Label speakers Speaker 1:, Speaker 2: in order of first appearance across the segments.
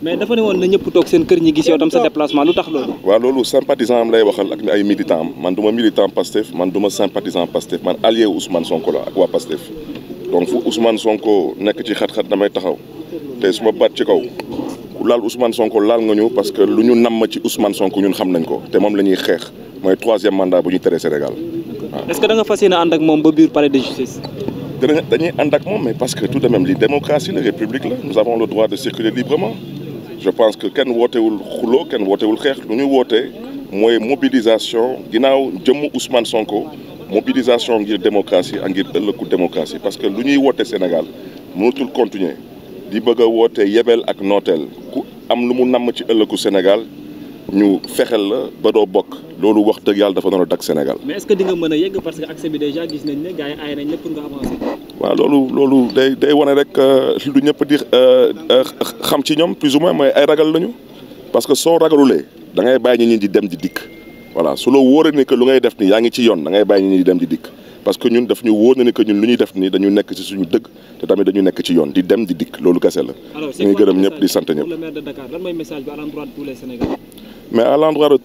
Speaker 1: mais dafa ne woon na ñëpp toog seen kër ñi gis yow tam sa déplacement lu tax loolu.
Speaker 2: waaw loolu sympathisant am lay waxal ak ay militant am man du ma militant Pastef man du ma sympathisant Pastef man allié Ousmane Sonko la ak waa Pastef donc fu Ousmane Sonko nekk ci xat-xat damay taxaw te su ma baat ci kaw ku laal Ousmane Sonko laal nga ñu parce que lu ñu namm ci Ousmane Sonko ñun xam nañ ko te moom la ñuy xeex mooy 3e mandat bu ñu teree Sénégal waaw.
Speaker 1: est-ce que da nga fas yéene ànd ak moom ba biir palais de justice.
Speaker 2: dañuy ànd ak moom mais parce que tout de même li démocratie la république la nous avons le droit de circuler librement. je pense que kenn wootewul xuloo kenn wootewul xeex lu ñu woote mooy mobilisation ginnaaw jëmm Ousmane Sonko mobilisation ngir démocratie ak ngir ëllëgu démocratie parce que lu ñuy woote Sénégal mënatul continuer di bëgg a woote yebel ak nooteel ku am lu mu namm ci ëllëgu Sénégal ñu fexel la ba doo bokk loolu wax dëgg yàlla dafa doon a dak Sénégal.
Speaker 1: mais est-ce que di nga mën a yegg parce que accès bi déjà gis nañ ne gars yi aay nañ la pour nga avancer.
Speaker 2: waaw loolu day wane rek lu ñëpp di xam ci ñoom plus ou moins mooy ay ragal lañu parce que soo ragalulee da ngay bàyyi ñi di dem di dikk voilà su la wóoree ne que lu ngay def nii yaa ngi ci yoon da ngay bàyyi ñi di dem di dikk parce que ñun daf ñu wóor na ne que ñun lu ñuy def nii dañu nekk ci suñu dëgg te tamit dañu nekk ci yoon di dem di dikk loolu kese la. ñu ngi gërëm ñëpp di sant ñëpp.
Speaker 1: le maire de Dakar lan mooy message bi à l'endroit de tous les Sénégalais.
Speaker 2: mais à l'endroit de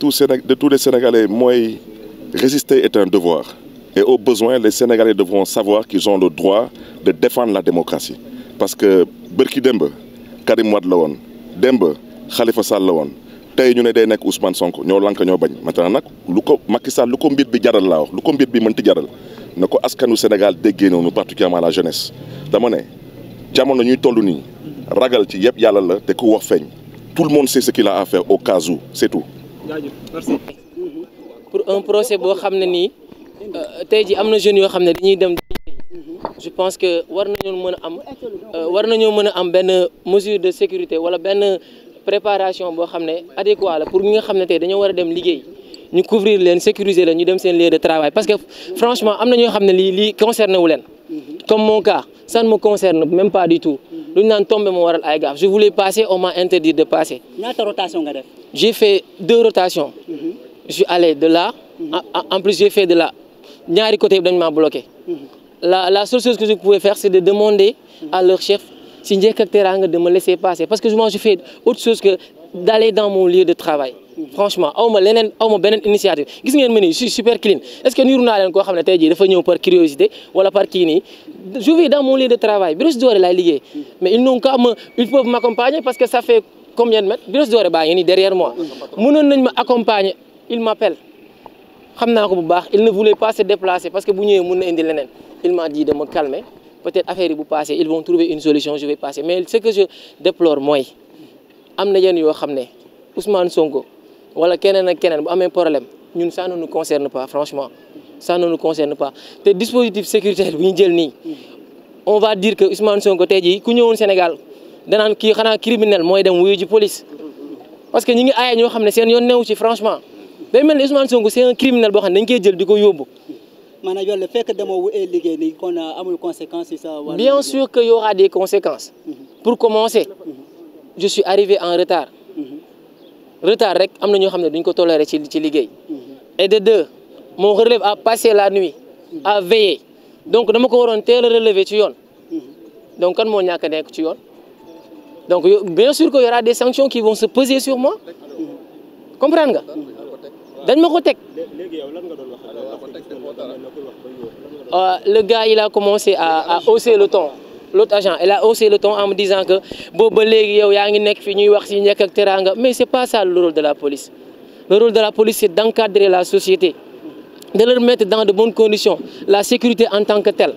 Speaker 2: tous les Sénégalais mooy résister est un devoir. Et au besoin, les Sénégalais devront savoir qu'ils ont le droit de défendre la démocratie. Parce que Berki Demba, Karim Wade la woon Demba Khalifa Sall la woon tey ñu ne day nekk Ousmane Sonko ñoo lank ñoo bañ maintenant nag lu ko Macky Sall lu ko mbir bi jaral laa wax lu ko mbir bi mënti jaral na ko askanu Sénégal déggee noonu particulièrement la jeunesse. dama ne jamono ñuy toll nii ragal ci yëpp yàlla la te ku wax feeñ tout le monde sait ce qu'il a à faire au cas où c'est tout.
Speaker 1: Merci.
Speaker 3: pour un procès boo xam ne nii. tey jii am na jeunes yoo xam ne dañuy dem je pense que war nañoo mën a am benn mesure de sécurité wala benn préparation boo xam ne adéquat la pour ñi nga xam ne tey dañoo war a dem liggéey ñu couvrir leen sécuriser leen ñu dem seen lieu de travail parce que franchement am na ñoo xam ne lii concerné wu leen comme mon cas ça ne me concerne même pas du tout lu ñu naan tombé moo waral ay gaaf je voulais passer on m'a interdit de passer.
Speaker 4: ñaata rotation nga def.
Speaker 3: j'ai fait 2 rotations. Je suis allé de là en plus j'ai fait de là. ñaari côté yi dañ maa bloqué la seule chose que je pouvais faire c'est de demander à leur chef si njëkk ak teraanga de me laisser passer parce que moi je fais autre chose que d'aller dans mon lieu de travail franchement awma beneen initiative gis ngeen ma nii je suis super clean est-ce que niru naa leen koo xam ne tey jii dafa ñëw par curiosité wala par kii nii je vais dans mon lieu de travail Brioche Dorée laay liggéey mais ils peuvent m'accompagner parce que ça fait combien de mètres Brioche Dorée baa ngi nii derrière moi mënoon nañ ma accompagner il m'appelle xam naa ko bu baax il ne voulait pas se déplacer parce que bu ñëwee mën na indi leneen il m'a dit de me calmer peut-être affaire yi bu passé ils vont trouver une solution je vais passer mais ce que je déplore mooy am na yenn yoo xam ne Ousmane Sonko wala keneen ak keneen bu amee problème ñun ça ne nous concerne pas franchement ça ne nous concerne pas te dispositif sécuritaire bi ñu jël nii on va dire que Ousmane Sonko tey jii ku ñëwoon Sénégal danaan kii xanaa criminel mooy dem wuyu ji police parce que ñi ngi aaye ñoo xam ne seen yoon newu ci franchement day mel ni Ousmane Sonko c'est un criminel boo xam ne dañ koy jël di ko yóbbu.
Speaker 4: maanaam yow la fekk demoo wu liggéey nii kon amul conséquence ci sa wàllu.
Speaker 3: bien sûr que y aura des conséquences. pour commencer. je suis arrivé en retard. retard rek am na ñoo xam ne duñ ko tolérer ci liggéey. et de 2 mon relève a passé la nuit. à veiller donc dama ko waroon teel a relever ci yoon. donc kan moo ñàkk a nekk ci yoon. donc bien sûr que y aura des sanctions qui vont se peser sur moi. comprendre nga. dañ ma ko teg le gars il a commencé à hausser le ton l'autre agent il a haussé le ton en me disant que boobu ba léegi yow yaa ngi nekk fii ñuy wax ci njëkk ak teraanga mais c'est pas ça le rôle de la police le rôle de la police c'est d'encadrer la société de leur mettre dans de bonnes conditions la sécurité en tant que telle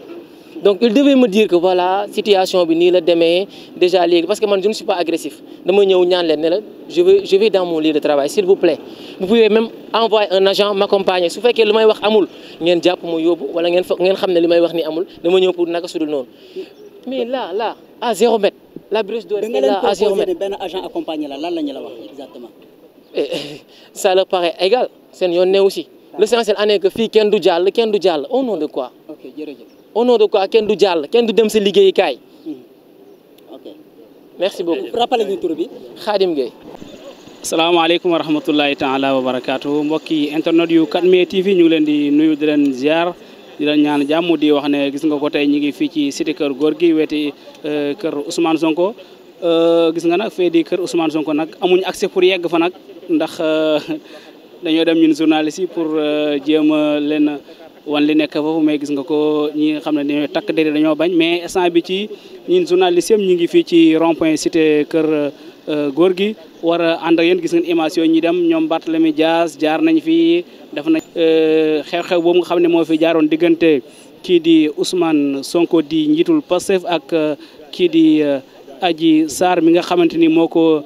Speaker 3: donc il devait me dire que voilà situation bi nii la demee déjà léegi parce que man je ne suis pas agressif dama ñëw ñaan leen ne la je vais dans mon lieu de travail s'il vous plaît vous pouvez même envoyer un agent m'accompagner su fekkee li may wax amul ngeen jàpp ma yóbbu wala ngeen xam ne li may wax ni amul dama ñëw pour naka sudul noonu mais là à 0 mètre la Brioche Dorée est là à 0 mètre
Speaker 4: benn agent accompagné la lan la ñu la wax exactement.
Speaker 3: ça leur paraît égal seen yoon ne aussi l'essentiel en est que fii kenn du jàll au nom de quoi.
Speaker 4: jërëjëf.
Speaker 3: au nom de quoi kenn du jàll kenn du dem sa liggéeyukaay.
Speaker 4: ok
Speaker 3: merci beaucoup.
Speaker 4: rappelé ñu tur bi.
Speaker 3: Khadim Gueye.
Speaker 1: salaamaaleykum wa rahmatullahi taala wa barakaatu mbokki internet yu 4 TV ñu ngi leen di nuyu di leen ziar di leen ñaan jàmm di wax ne gis nga ko tey ñu ngi fii ci cité kër góor gi weeti kër Ousmane Sonko gis nga nag fee di kër Ousmane Sonko nag amuñ accès pour yegg fa nag ndax dañoo dem ñun journaliste yi pour jéem a leen wan li nekk foofu mais gis nga ko ñi nga xam ne dañoo takk deri dañoo bañ mais instant bi ci ñun journaliste yëpp ñu ngi fii ci rond point cité kër góor gi war a ànd ak yéen gis ngeen image yooyu ñi dem ñoom Barthélemy Dias jaar nañ fi def nañ xew-xew boobu nga xam ne moo fi jaaroon diggante kii di Ousmane Sonko di njiitul Pastef ak kii di Adji Sarr mi nga xamante ni moo ko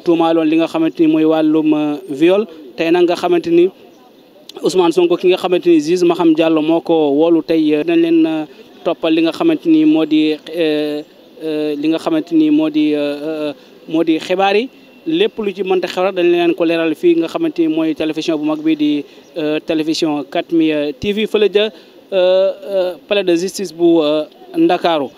Speaker 1: tuumaaloon li nga xamante ni mooy wàllum viol tey nag nga xamante ni Ousmane Sonko ki nga xamante ni juge Maham Diallo moo ko woolu tey dañ leen toppal li nga xamante ni moo di li nga xamante ni moo di xibaar yi lépp lu ci mënta xew rek dañ leen ko leeral fii nga xamante ni mooy télévision bu mag bi di télévision 4 TV fële ja palais de justice bu Ndakaaru.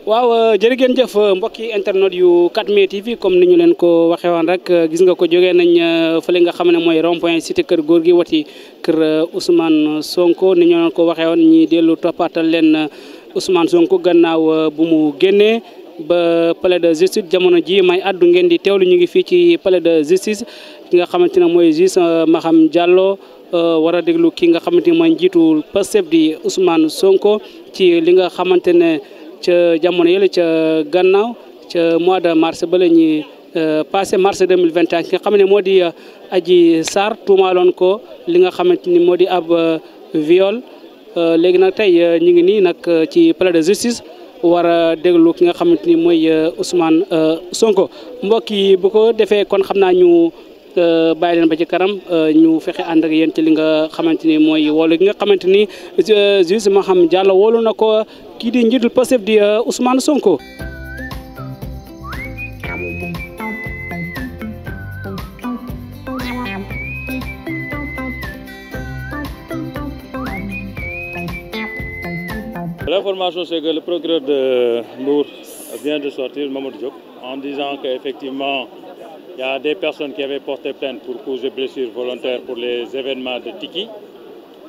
Speaker 1: waaw jërë ngeen jëf mbokki internet yu 4 TV comme ni ñu leen ko waxee woon rek gis nga ko jógee nañ fële nga xam ne mooy rond point cité kër góor gi wati kër Ousmane Sonko ni ñu leen ko waxee woon ñi dellu toppaatal leen Ousmane Sonko gannaaw bu mu génnee ba palais de justice jamono ji may addu ngeen di teewlu ñu ngi fii ci palais de justice ki nga xamante ne mooy juge Maham Diallo war a déglu ki nga xamante ne mooy njiitu Pastef di Ousmane Sonko ci li nga xamante ne ca jamono yële ca gannaaw ca mois de mars ba la ñuy passé mars 2021 ki nga xam ne moo di Adji Sarr tuumaaloon ko li nga xamante ni moo di ab viol léegi nag tey ñu ngi nii nag ci palais de justice war a déglu ki nga xamante ni mooy Ousmane Sonko mbokk yi bu ko defee kon xam naa ñu bàyyi leen ba ci kanam ñu fexe ànd ak yéen ci li nga xamante ni mooy woolu gi nga xamante ni juge Maham Diallo woolu na ko kii di njiitul Pastef di Ousmane Sonko.
Speaker 5: L'information, c'est que le procureur de Mbour vient de sortir, Mamadou Diop, en disant qu'effectivement, il y a des personnes qui avaient porté plainte pour cause de blessures volontaires pour les événements de Tiki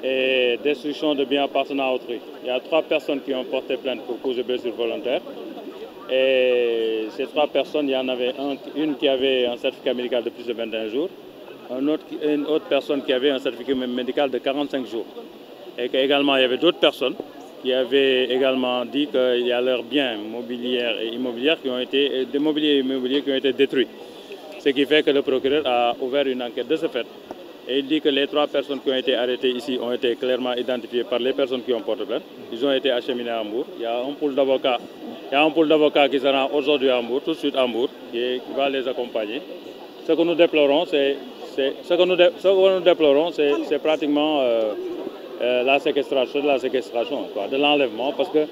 Speaker 5: et destruction de biens appartenant à autrui. Il y a 3 personnes qui ont porté plainte pour cause de blessures volontaires. Et ces 3 personnes, il y en avait une qui avait un certificat médical de plus de 21 jours, une autre personne qui avait un certificat médical de 45 jours. Et qu'également, il y avait d'autres personnes qui avaient également dit qu'il y a leurs biens mobiliers et immobiliers qui ont été détruits. Ce qui fait que le procureur a ouvert une enquête de ce fait. Et il dit que les 3 personnes qui ont été arrêtées ici ont été clairement identifiées par les personnes qui ont porté plainte. Ils ont été acheminés à Hambourg. Il y a un pool d'avocats qui se rend aujourd'hui à Hambourg, tout de suite à Hambourg, qui va les accompagner. Ce que nous déplorons, c'est pratiquement la séquestration, de l'enlèvement, parce que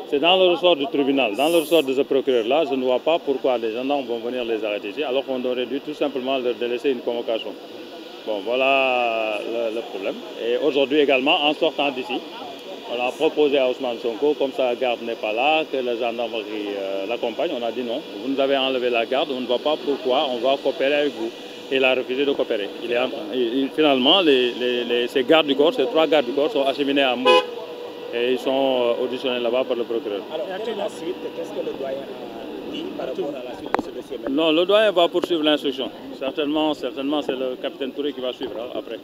Speaker 5: c'est dans le ressort du tribunal, dans le ressort de ce procureur-là. Je ne vois pas pourquoi les gendarmes vont venir les arrêter ici, alors qu'on aurait dû tout simplement leur délaisser une convocation. Bon, voilà le problème. Et aujourd'hui également, en sortant d'ici, on a proposé à Ousmane Sonko, comme sa garde n'est pas là, que la gendarmerie l'accompagne. On a dit non, vous nous avez enlevé la garde, on ne voit pas pourquoi on va coopérer avec vous. Il a refusé de coopérer. Finalement, ces gardes du corps, ces 3 gardes du corps sont acheminés à Hambourg. Et ils sont auditionnés là-bas par le procureur.
Speaker 6: Alors, après la suite, qu'est-ce que le doyen a dit par rapport à la suite de ce dossier?
Speaker 5: Non, le doyen va poursuivre l'instruction. Certainement, c'est le capitaine Touré qui va suivre après.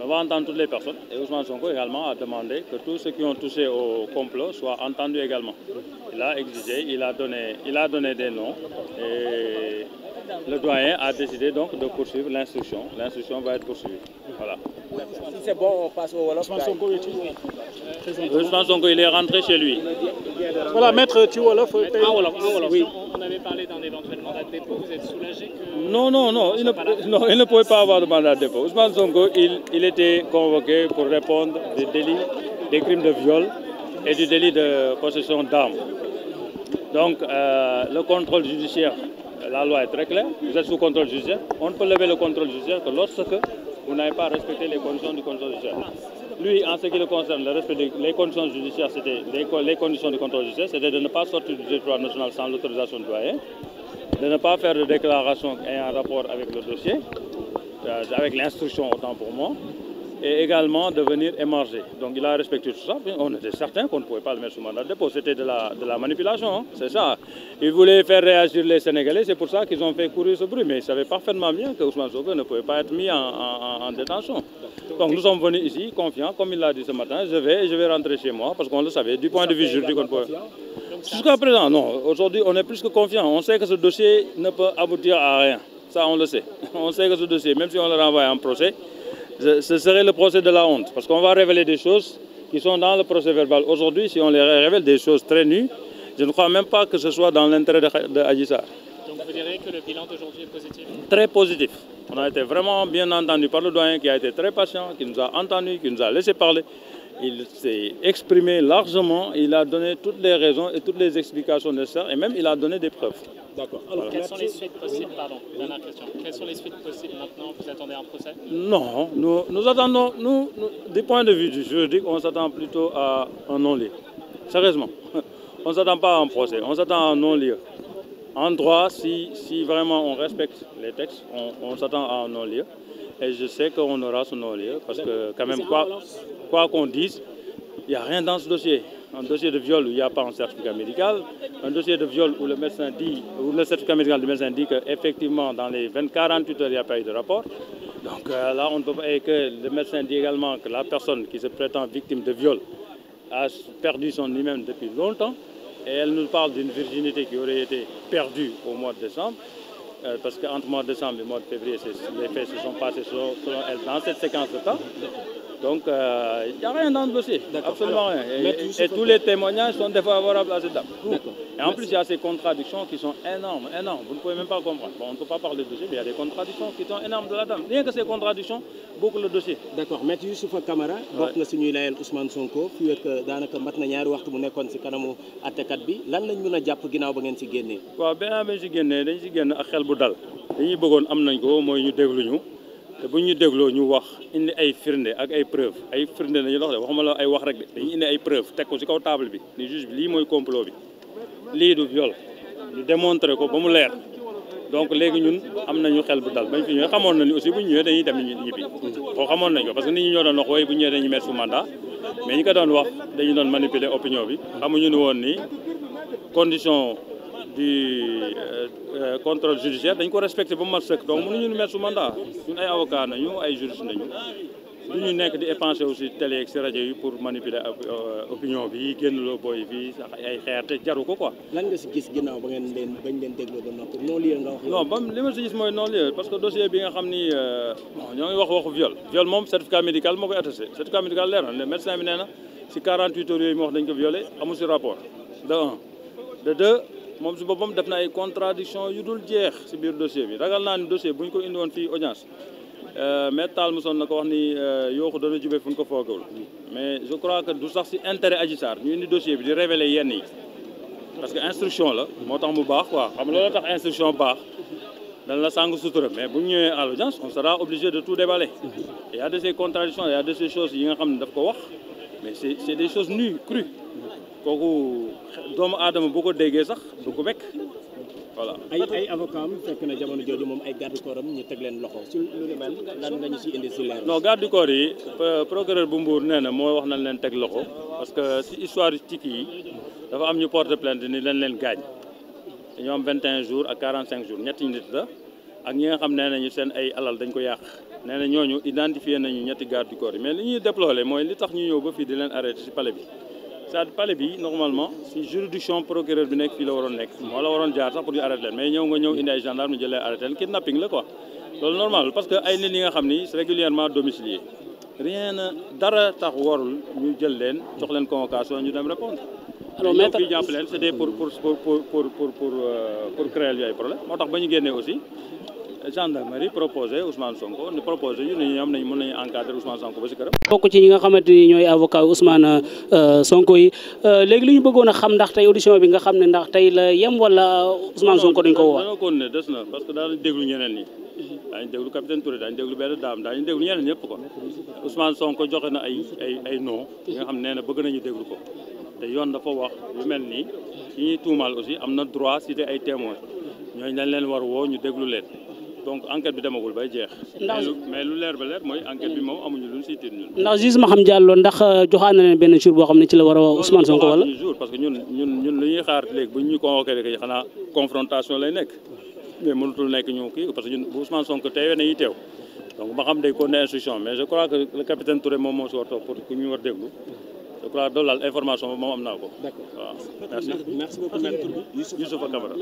Speaker 5: On va entendre toutes les personnes. Et Ousmane Sonko également a demandé que tous ceux qui ont touché au complot soient entendus également. Il a exigé, il a donné des noms. Et le doyen a décidé donc de poursuivre l'instruction. L'instruction va être poursuivie. Voilà.
Speaker 6: Si c'est bon, on passe au Wolof.
Speaker 5: Ousmane Sonko, il est rentré chez lui.
Speaker 7: Voilà, maître Wolof.
Speaker 1: Oui. On avait parlé d'un éventuel mandat de dépôt. Vous êtes soulagé que...
Speaker 5: Non, il ne pouvait pas avoir de mandat de dépôt. Ousmane Sonko, il était convoqué pour répondre des délits, des crimes de viol et du délit de possession d'armes. Donc, le contrôle judiciaire, la loi est très claire. Vous êtes sous contrôle judiciaire. On ne peut lever le contrôle judiciaire que lorsque vous n'avez pas respecté les conditions du contrôle judiciaire. Lui, en ce qui le concerne, le respect des conditions judiciaires, c'était les conditions du contrôle judiciaire, c'était de ne pas sortir du territoire national sans l'autorisation du doyen, de ne pas faire de déclaration ayant rapport avec le dossier, avec l'instruction autant pour moi, et également de venir émarger. Donc il a respecté tout ça. On était certain qu'on ne pouvait pas le mettre sous mandat de dépôt. C'était de la manipulation, hein. C'est ça. Ils voulaient faire réagir les Sénégalais, c'est pour ça qu'ils ont fait courir ce bruit. Mais ils savaient parfaitement bien que Ousmane Sonko ne pouvait pas être mis en détention. Donc nous sommes venus ici confiants, comme il l'a dit ce matin, je vais rentrer chez moi, parce qu'on le savait, du point de vue juridique, on pouvait... Jusqu'à présent, non. Aujourd'hui, on est plus que confiants. On sait que ce dossier ne peut aboutir à rien. Ça, on le sait. On sait que ce dossier, même si on le renvoie en procès, ce serait le procès de la honte. Parce qu'on va révéler des choses qui sont dans le procès verbal. Aujourd'hui, si on les révèle des choses très nues, je ne crois même pas que ce soit dans l'intérêt de Adji Sarr.
Speaker 1: Donc vous direz que le bilan d'aujourd'hui est positif?
Speaker 5: Très positif. On a été vraiment bien entendu par le doyen qui a été très patient, qui nous a entendus, qui nous a laissé parler. Il s'est exprimé largement, il a donné toutes les raisons et toutes les explications nécessaires et même il a donné des preuves.
Speaker 1: D'accord. Alors, quelles sont les suites possibles? Pardon, dernière question. Quelles sont les suites possibles maintenant? Vous attendez un procès?
Speaker 5: Non, nous attendons, du point de vue du juridique, on s'attend plutôt à un non-lieu. Sérieusement, on ne s'attend pas à un procès, on s'attend à un non-lieu. En droit, si vraiment on respecte les textes, on s'attend à un non-lieu. Et je sais qu'on aura ce non-lieu parce que quand même, quoi qu'on dise, il n'y a rien dans ce dossier. Un dossier de viol où il n'y a pas un certificat médical, un dossier de viol où le médecin dit, où le certificat médical du médecin dit qu'effectivement dans les 48 heures il n'y a pas eu de rapport. Donc là on ne peut pas, et que le médecin dit également que la personne qui se prétend victime de viol a perdu son hymen depuis longtemps et elle nous parle d'une virginité qui aurait été perdue au mois de décembre. Parce qu'entre le mois de décembre et le mois de février, les faits se sont passés selon elle dans cette séquence de temps. Donc, il n'y a rien dans le dossier, absolument rien. Et tous les témoignages sont défavorables à cette dame. Et en plus, il y a ces contradictions qui sont énormes, énormes. Vous ne pouvez même pas comprendre. Bon, on ne peut pas parler de dossier, mais il y a des contradictions qui sont énormes de la dame. Rien que ces contradictions bouclent le dossier.
Speaker 6: D'accord. Maître Youssoupha Camara, bokk na si ñuy layal Ousmane Sonko fii ak daanaka mat na ñaari waxtu mu nekkoon si kanamu attekat bi lan lañ mën a jàpp ginnaaw ba ngeen si génnee.
Speaker 5: waaw benn bi si génnee dañ si génn ak xel bu dal. dañuy bëggoon am nañ ko mooy ñu dégluñu. te bu ñu dégloo ñu wax indi ay firnde ak ay preuve ay firnde nañu dox de waxuma la ay wax rek de dañuy indi ay preuve teg ko ci kaw table bi ni juge bi lii mooy complot bi lii du viol ñu démontrer ko ba mu leer donc léegi ñun am nañu xel bu dal bañ fi ñëwee xamoon na ni aussi bu ñu ñëwee dañuy dem ñibbi ko xamoon nañ ko parce que nit ñi ñoo doon wax wooy bu ñu ñëwee dañuy mettre sous mandat mais ñi ko doon wax dañu doon manipuler opinion bi xamuñu ni woon ni condition du contrôle judiciaire dañ ko respecté ba mu mat sëkk donc mënuñu ñu mettre sous mandat ñun ay avocat nañu ay juriste nañu du ñu nekk di épancher aussi télé ak si rajo yi pour manipuler opinion bi génnloo booy fii sax ay xeer te jaru ko quoi.
Speaker 6: lan nga si gis ginnaaw ba ngeen leen bañ leen dégloo ba noppi non lieu nga wax.
Speaker 5: non ba li ma si gis mooy non lieu parce que dossier bi nga xam ni ñoo ngi wax waxu viol moom certificat médical moo koy attesté certificat médical leer na le médecin bi nee na si 48 heures yooyu mu wax dañ ko violé amul si rapport de 1 de 2 moom si boppam def na ay contradiction yu dul jeex si biir dossier bi ragal naa ni dossier bu ñu ko indi woon fii audience maître Tall mosoon na ko wax ni yooxu dana jubee fu ñu ko foogawul mais je crois que du sax si intérêt Adji Sarr ñu indi dossier bi di révéler yenn yi parce que instruction la moo tax mu baax quoi xam nga loolu tax instruction baax dana la sàng sutura mais bu ñu ñëwee à l'audience on sera obligé de tout déballer il y a de ces contradictions il y a de ces choses yi nga xam ne daf ko wax mais c'est des choses nues crues kooku doomu aadama boo ko déggee sax du ko bekk voilà.
Speaker 6: ay avocat am fekk na jamono jooju moom ay garde corps am ñu teg leen loxo si lu ni mel lan nga ñu si indi si leer.
Speaker 5: non garde corps yi procureur bu Mbour nee na moo wax nañ leen teg loxo parce que si histoire ci kii dafa am ñu porte plainte ni leen gaañ dañoo am 21 jours ak 45 jours ñetti nit la ak ñi nga xam nee nañu seen ay alal dañ ko yàq nee na ñooñu identifié nañu ñetti garde corps yi mais li ñuy déploré mooy li tax ñu ñëw ba fii di leen arrêté si palais bi. c'est-à-dire palais bi normalement si juridiction procureur bi nekk fii la waroon nekk moo la waroon jaar sax pour ñu arrêté leen mais ñëw indi ay gendarme ñu jëlee arrêté leen kidnapping la quoi loolu normal parce que ay nit yi nga xam ni régulièrement domiciliés rien dara tax warul ñu jël leen jox leen convocation ñu dem répondre alors maître fii jàpp leen c'était pour créer yu ay problème moo tax ba ñu génnee aussi gendarmerie proposé Ousmane Sonko ni proposé ñu ne ñoom mën nañu encadrer Ousmane Sonko ba si këram.
Speaker 1: bokk ci ñi nga xamante ni ñooy avocat Ousmane Sonko yi léegi li ñu bëggoon a xam ndax tey audition bi nga xam ne ndax tey la yem wala Ousmane Sonko dañ ko woo.
Speaker 5: dana ko ne des na parce que daañu déglu ñeneen ñi daañu déglu capitaine Touré daañu déglu benn dame daañu déglu ñeneen ñëpp ko Ousmane Sonko joxe na ay non yi nga xam ne bëgg nañu déglu ko te yoon dafa wax lu mel nii ci ñuy tuumaal aussi am na droit citer ay témoins ñooñu dañ leen war woo ñu déglu leen. donc enquête bi demagul bay jeex. mais lu leer ba leer mooy enquête bi moom amuñu lu ñu siy tiit ñun. ndax
Speaker 1: juge Maham Diallo ndax joxaan na leen benn jour boo xam ne ci la war a woo Ousmane Sonko wala.
Speaker 5: jour parce que ñun lu ñuy xaar léegi bu ñu convoqué rek xanaa confrontation lay nekk mais mënutul nekk ñu kii parce que ñun bu Ousmane Sonko teewee nañuy teew donc ba xam day ko ne instruction mais je crois que le capitaine Touré moom moo si war toog pour ku ñu war déglu je crois que loolu daal information moom am naa ko.
Speaker 6: d'accord
Speaker 5: waaw merci.
Speaker 6: merci beaucoup.
Speaker 5: Youssoufa Camara.